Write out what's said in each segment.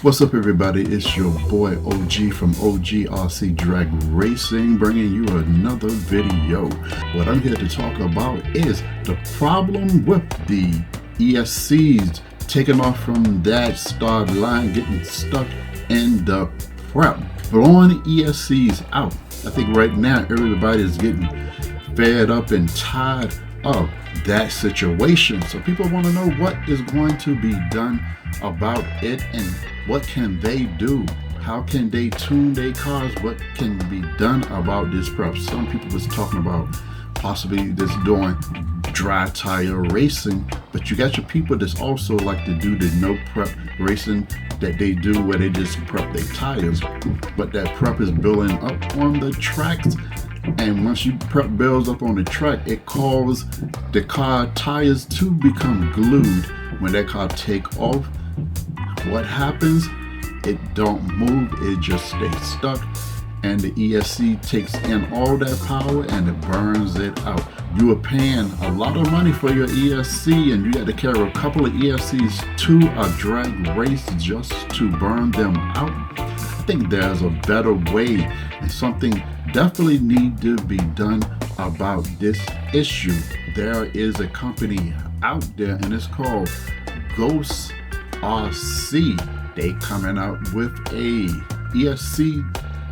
What's up, everybody? It's your boy OG from OGRC Drag Racing, bringing you another video. What I'm here to talk about is the problem with the ESCs taking off from that start line, getting stuck in the prep, blowing ESCs out. I think right now everybody is getting fed up and tired of that situation. So people want to know what is going to be done about it and what can they do. How can they tune their cars? What can be done about this prep? Some people was talking about possibly just doing dry tire racing, but you got your people that's also like to do the no prep racing that they do where they just prep their tires, but that prep is building up on the tracks. And once you prep builds up on the track, it causes the car tires to become glued. When that car take off, what happens? It don't move, it just stays stuck, and the ESC takes in all that power and it burns it out. You are paying a lot of money for your ESC and you got to carry a couple of ESCs to a drag race just to burn them out. I think there's a better way, and something definitely need to be done about this issue. There is a company out there and it's called Ghost RC. They coming out with a ESC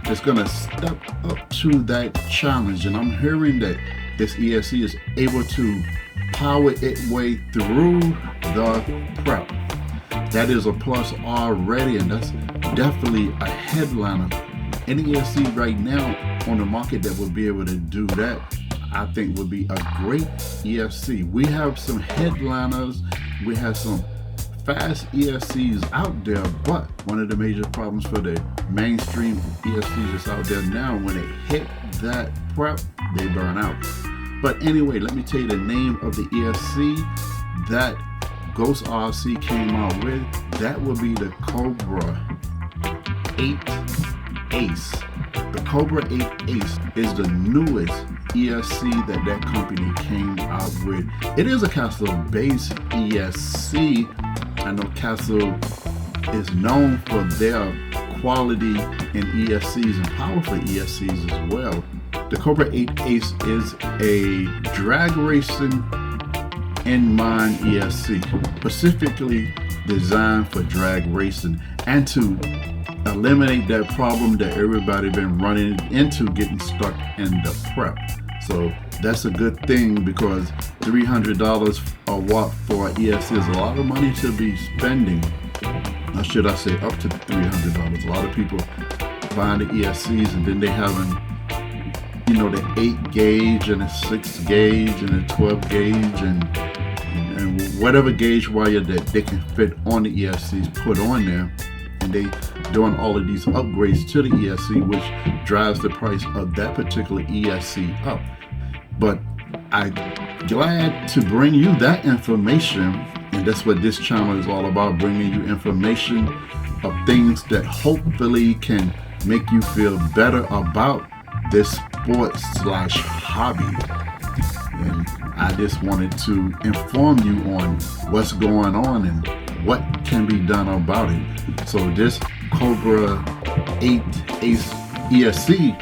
that's gonna step up to that challenge, and I'm hearing that this ESC is able to power its way through the prep. That is a plus already, and that's definitely a headliner. Any ESC right now on the market that would be able to do that, I think would be a great ESC. We have some headliners, we have some fast ESCs out there, but one of the major problems for the mainstream ESCs that's out there now, when they hit that prep, they burn out. But anyway, let me tell you the name of the ESC that Ghost RC came out with. That would be the Cobra 8 Ace. The Cobra 8 Ace is the newest ESC that company came out with. It is a Castle-based ESC. I know Castle is known for their quality in ESCs and powerful ESCs as well. The Cobra 8 Ace is a drag racing in mind ESC, specifically designed for drag racing and to eliminate that problem that everybody been running into, getting stuck in the prep. So that's a good thing, because $300 a watt for an ESC is a lot of money to be spending. Or should I say up to $300. A lot of people buying the ESCs and then they having, the 8 gauge and a 6 gauge and a 12 gauge and whatever gauge wire that they can fit on the ESCs put on there, and they doing all of these upgrades to the ESC, which drives the price of that particular ESC up. But I'm glad to bring you that information, and that's what this channel is all about, bringing you information of things that hopefully can make you feel better about this sport/hobby. And I just wanted to inform you on what's going on and what can be done about it. So this Cobra 8 Ace ESC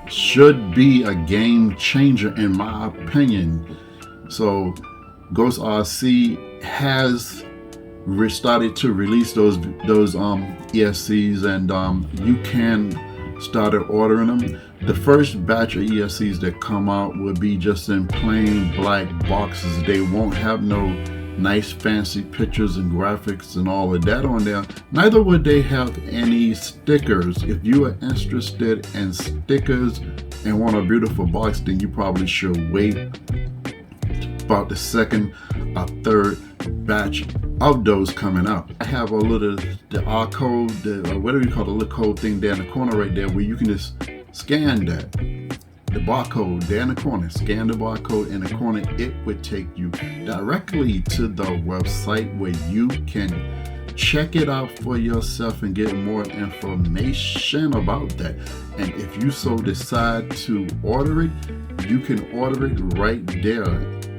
should be a game changer in my opinion. So Ghost RC has started to release those ESCs, and you can start ordering them. The first batch of ESCs that come out will be just in plain black boxes. They won't have no nice fancy pictures and graphics and all of that on there. Neither would they have any stickers. If you are interested in stickers and want a beautiful box, then you probably should wait about the second or third batch of those coming out. I have the R code, whatever you call the little code thing there in the corner right there, where you can just scan that. The barcode there in the corner, scan the barcode in the corner, it would take you directly to the website where you can check it out for yourself and get more information about that. And if you so decide to order it, you can order it right there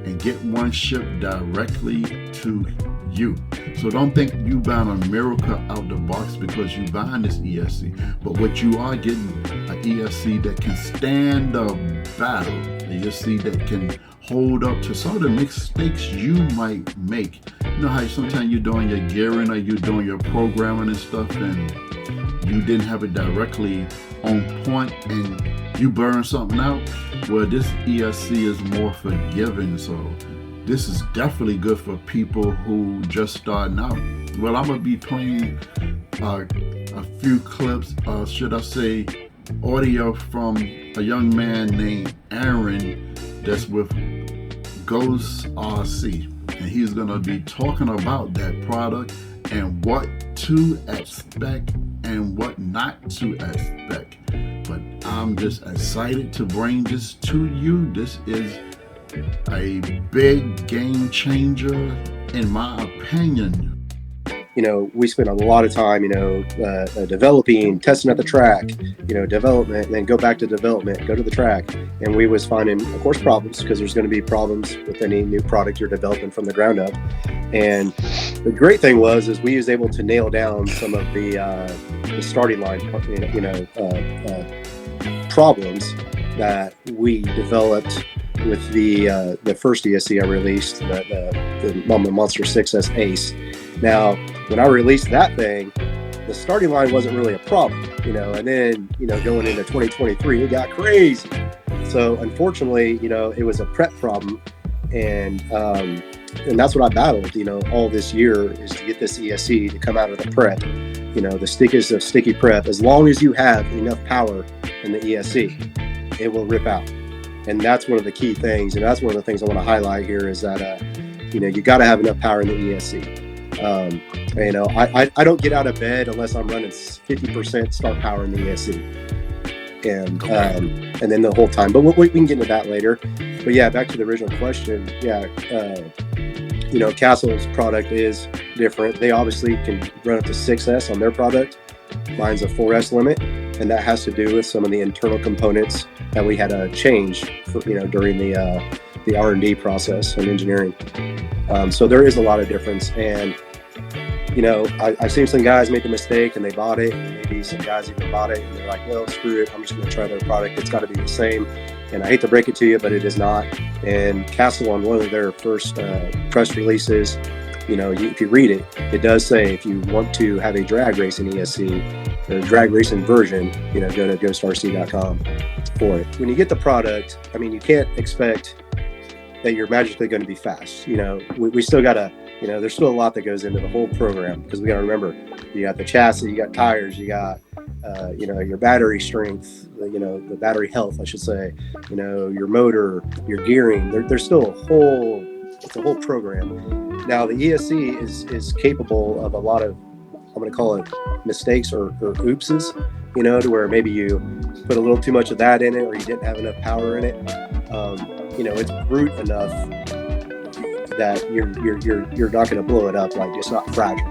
and get one shipped directly to you. So don't think you buying a miracle out the box because you buying this ESC, but what you are getting, an ESC that can stand the battle, an ESC that can hold up to some of the mistakes you might make. You know how sometimes you're doing your gearing or you're doing your programming and stuff, and you didn't have it directly on point and you burn something out? Well, this ESC is more forgiving, so this is definitely good for people who just starting out. Well, I'm gonna be playing a few clips, should I say audio, from a young man named Aaron that's with Ghost RC, and he's gonna be talking about that product and what to expect and what not to expect. But I'm just excited to bring this to you. This is a big game changer, in my opinion. We spent a lot of time, developing, testing at the track, development, and then go back to development, go to the track. And we was finding, of course, problems, because there's going to be problems with any new product you're developing from the ground up. And the great thing is we was able to nail down some of the starting line, problems that we developed with the first ESC I released, the Monster 6S Ace. Now, when I released that thing, the starting line wasn't really a problem, and then, going into 2023, it got crazy. So unfortunately, it was a prep problem, and that's what I battled, all this year, is to get this ESC to come out of the prep, the stickiest of sticky prep. As long as you have enough power in the ESC, it will rip out. And that's one of the key things, and that's one of the things I want to highlight here, is that, you got to have enough power in the ESC. I don't get out of bed unless I'm running 50% start power in the ESC, and then the whole time. But we can get into that later. But yeah, back to the original question. Yeah, Castle's product is different. They obviously can run up to 6S on their product. Mine's a 4S limit, and that has to do with some of the internal components that we had to change during the R&D process and engineering. So there is a lot of difference, and I've seen some guys make a mistake and they bought it, and maybe some guys even bought it and they're like, well, screw it, I'm just going to try their product. It's got to be the same. And I hate to break it to you, but it is not. And Castle, on one of their first press releases, if you read it, it does say if you want to have a drag racing ESC, the drag racing version, go to ghostrc.com for it. When you get the product, you can't expect that you're magically going to be fast. We still got to, there's still a lot that goes into the whole program, because we got to remember, you got the chassis, you got tires, you got, your battery strength, the battery health, I should say, your motor, your gearing. There's still it's a whole program. Now, the ESC is capable of a lot of, I'm going to call it mistakes or oopses, to where maybe you put a little too much of that in it, or you didn't have enough power in it. It's brute enough that you're not going to blow it up, like it's not fragile.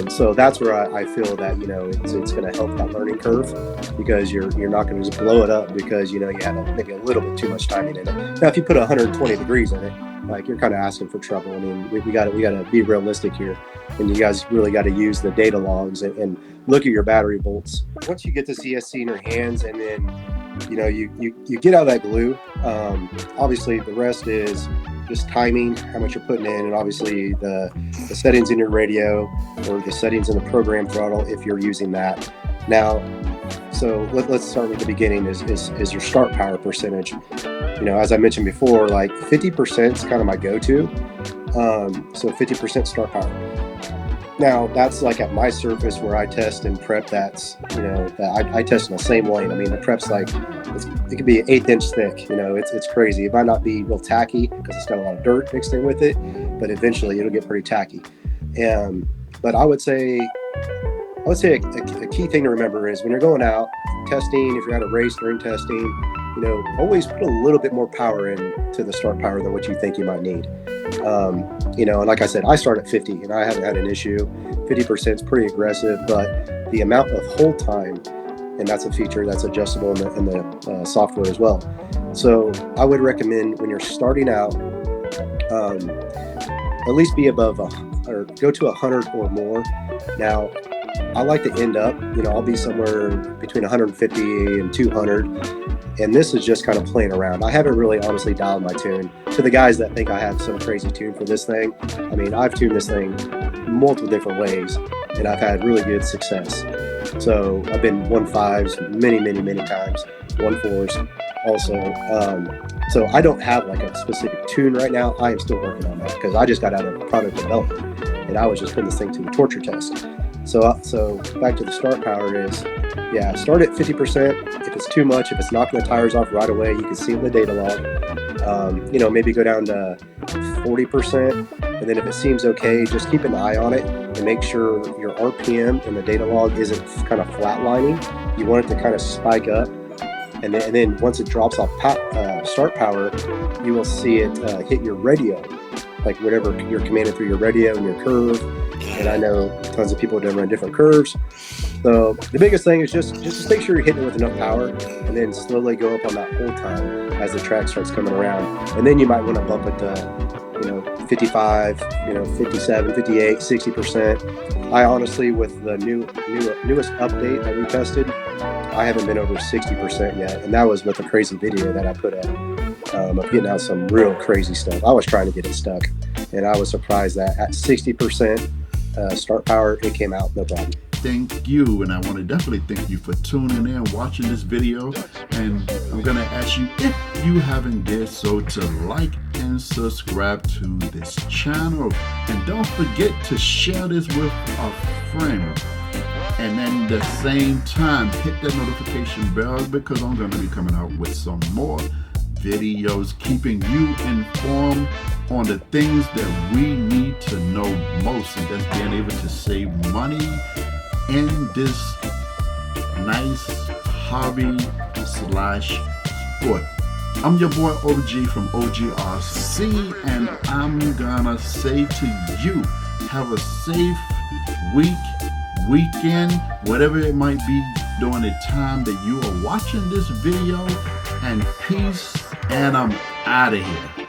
So that's where I feel that it's going to help that learning curve, because you're not going to just blow it up because you had maybe a little bit too much timing in it. Now, if you put 120 degrees in it, like, you're kind of asking for trouble. We got to be realistic here, and you guys really got to use the data logs and look at your battery volts. Once you get this ESC in your hands, and then you get out of that glue, obviously the rest is just timing, how much you're putting in, and obviously the settings in your radio, or the settings in the program throttle, if you're using that. Now, so let's start with the beginning, is your start power percentage. As I mentioned before, like 50% is kind of my go-to. So 50% start power. Now, that's like at my surface where I test and prep. That's, that I test in the same lane. The prep's like, it could be an 1/8 inch thick. It's crazy. It might not be real tacky because it's got a lot of dirt mixed in with it, but eventually it'll get pretty tacky. But I would say a key thing to remember is when you're going out testing, if you're at a race during testing, always put a little bit more power into the start power than what you think you might need. And like I said, I start at 50 and I haven't had an issue. 50% is pretty aggressive, but the amount of hold time, and that's a feature that's adjustable in the software as well. So I would recommend, when you're starting out, at least be above or go to 100 or more. Now, I like to end up, I'll be somewhere between 150 and 200. And this is just kind of playing around. I haven't really honestly dialed my tune. To the guys that think I have some crazy tune for this thing, I mean, I've tuned this thing multiple different ways, and I've had really good success. So I've been 1.5s many times, 1.4s also. So I don't have like a specific tune right now. I am still working on that because I just got out of product development, and I was just putting this thing to a torture test. So back to the start power is, start at 50%. If it's too much, if it's knocking the tires off right away, you can see in the data log. Maybe go down to 40%. And then if it seems okay, just keep an eye on it and make sure your RPM in the data log isn't kind of flatlining. You want it to kind of spike up. And then once it drops off start power, you will see it hit your radio, like whatever you're commanding through your radio and your curve. And I know tons of people that run different curves. So the biggest thing is just make sure you're hitting it with enough power, and then slowly go up on that hold time as the track starts coming around. And then you might want to bump it to 55, 57, 58, 60%. I honestly, with the newest update that we tested, I haven't been over 60% yet, and that was with a crazy video that I put up of getting out some real crazy stuff. I was trying to get it stuck, and I was surprised that at 60% start power, it came out no problem. Thank you, and I want to definitely thank you for tuning in and watching this video. And I'm going to ask you, if you haven't did so, to like and subscribe to this channel, and don't forget to share this with a friend. And then at the same time, hit that notification bell, because I'm going to be coming out with some more videos keeping you informed on the things that we need to know most, and that's being able to save money in this nice hobby / sport. I'm your boy OG from OGRC, and I'm gonna say to you, have a safe weekend, whatever it might be during the time that you are watching this video, and peace, and I'm out of here.